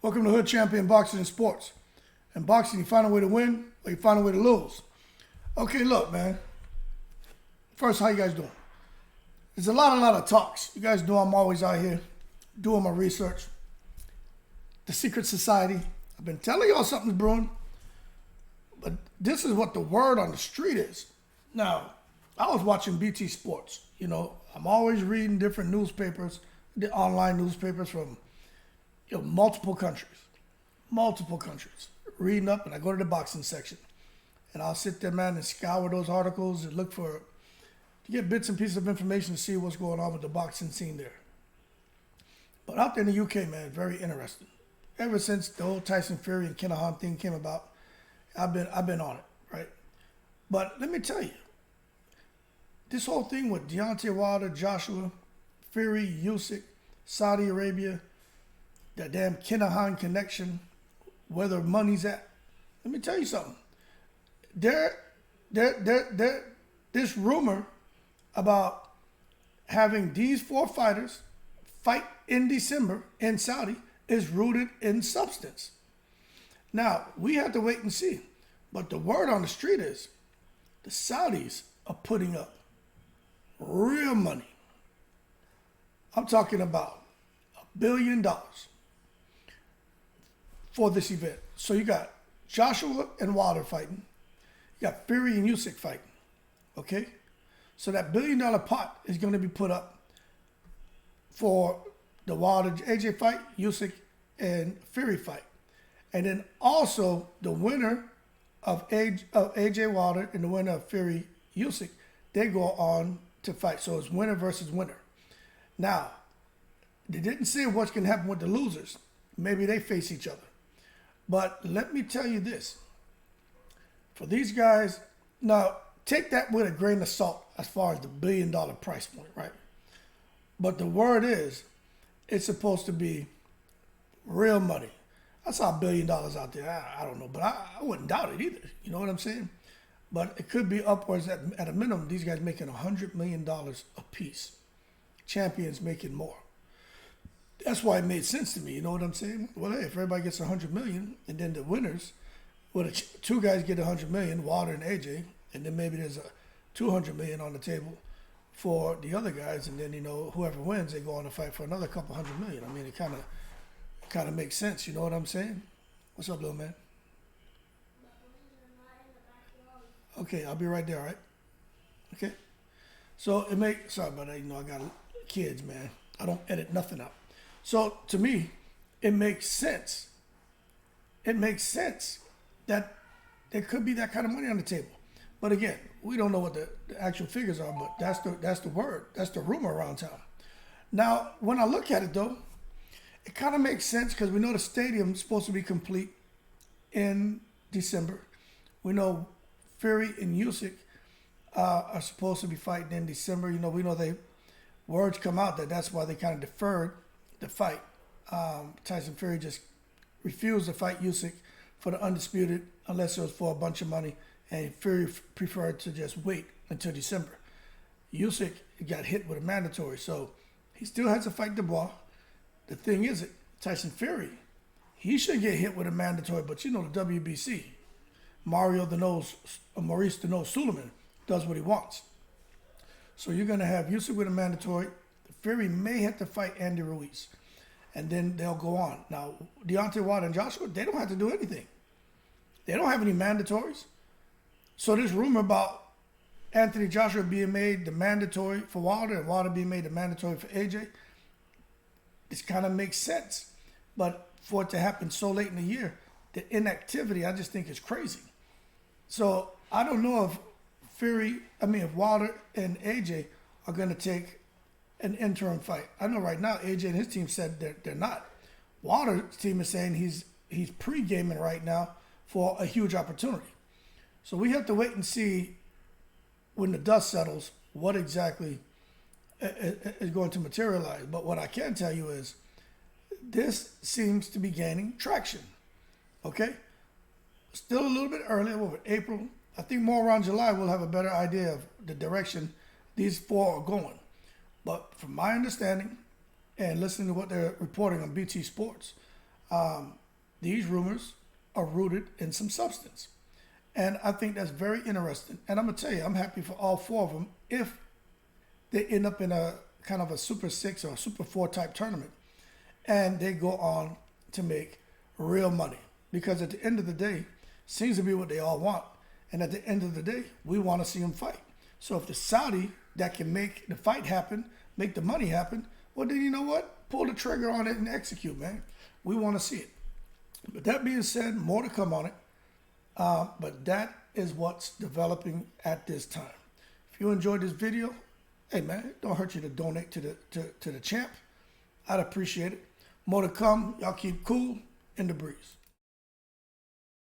Welcome to Hood Champion Boxing and Sports. In boxing, you find a way to win or you find a way to lose. Okay, look, man. First, how you guys doing? There's a lot of talks. You guys know I'm always out here doing my research. The secret society. I've been telling y'all something's brewing. But this is what the word on the street is. Now, I was watching BT Sports. You know, I'm always reading different newspapers, the online newspapers from multiple countries. Reading up, and I go to the boxing section. And I'll sit there, man, and scour those articles and look to get bits and pieces of information to see what's going on with the boxing scene there. But out there in the UK, man, very interesting. Ever since the old Tyson Fury and Kinahan thing came about, I've been on it, right? But let me tell you, this whole thing with Deontay Wilder, Joshua, Fury, Usyk, Saudi Arabia, that damn Kinahan connection, where the money's at. Let me tell you something. This rumor about having these four fighters fight in December in Saudi is rooted in substance. Now, we have to wait and see. But the word on the street is the Saudis are putting up real money. I'm talking about $1 billion for this event. So you got Joshua and Wilder fighting. You got Fury and Usyk fighting. Okay? So that $1 billion pot is going to be put up for the Wilder AJ fight, Usyk and Fury fight. And then also the winner of AJ Wilder and the winner of Fury Usyk, they go on to fight. So it's winner versus winner. Now, they didn't say what's going to happen with the losers. Maybe they face each other. But let me tell you this. For these guys, now take that with a grain of salt as far as the $1 billion price point, right? But the word is, it's supposed to be real money. I saw $1 billion out there. I don't know, but I wouldn't doubt it either. You know what I'm saying? But it could be upwards at a minimum. These guys making $100 million a piece. Champions making more. That's why it made sense to me. You know what I'm saying? Well, hey, if everybody gets $100 million, and then the winners, well, two guys get $100 million, Wilder and AJ, and then maybe there's a $200 million on the table for the other guys, and then whoever wins, they go on to fight for another couple $100 million. I mean, it kind of makes sense. You know what I'm saying? What's up, little man? Okay, I'll be right there. All right. Okay. So sorry about that. I got kids, man. I don't edit nothing out. So to me, it makes sense. It makes sense that there could be that kind of money on the table. But again, we don't know what the actual figures are, but that's the word. That's the rumor around town. Now, when I look at it, though, it kind of makes sense because we know the stadium's supposed to be complete in December. We know Fury and Usyk are supposed to be fighting in December. We know words come out that's why they kind of deferred the fight. Tyson Fury just refused to fight Usyk for the undisputed unless it was for a bunch of money, and Fury preferred to just wait until December. Usyk got hit with a mandatory, so he still has to fight Dubois. The thing is, Tyson Fury, he should get hit with a mandatory, but the WBC, Maurice the Nose Suleiman does what he wants. So you're going to have Usyk with a mandatory. Fury may have to fight Andy Ruiz, and then they'll go on. Now, Deontay Wilder and Joshua, they don't have to do anything. They don't have any mandatories. So this rumor about Anthony Joshua being made the mandatory for Wilder and Wilder being made the mandatory for AJ, this kind of makes sense. But for it to happen so late in the year, the inactivity, I just think is crazy. So I don't know if Wilder and AJ are going to take an interim fight. I know right now AJ and his team said they're not. Wilder's team is saying he's pre-gaming right now for a huge opportunity. So we have to wait and see when the dust settles what exactly is going to materialize. But what I can tell you is this seems to be gaining traction. Okay? Still a little bit early, over April. I think more around July we'll have a better idea of the direction these four are going. But from my understanding and listening to what they're reporting on BT Sports, these rumors are rooted in some substance. And I think that's very interesting. And I'm going to tell you, I'm happy for all four of them if they end up in a kind of a Super 6 or a Super 4 type tournament and they go on to make real money. Because at the end of the day, seems to be what they all want. And at the end of the day, we want to see them fight. So if the Saudi that can make the fight happen, make the money happen, well, then you know what? Pull the trigger on it and execute, man. We want to see it. But that being said, more to come on it. But that is what's developing at this time. If you enjoyed this video, hey man, it don't hurt you to donate to the champ. I'd appreciate it. More to come. Y'all keep cool in the breeze.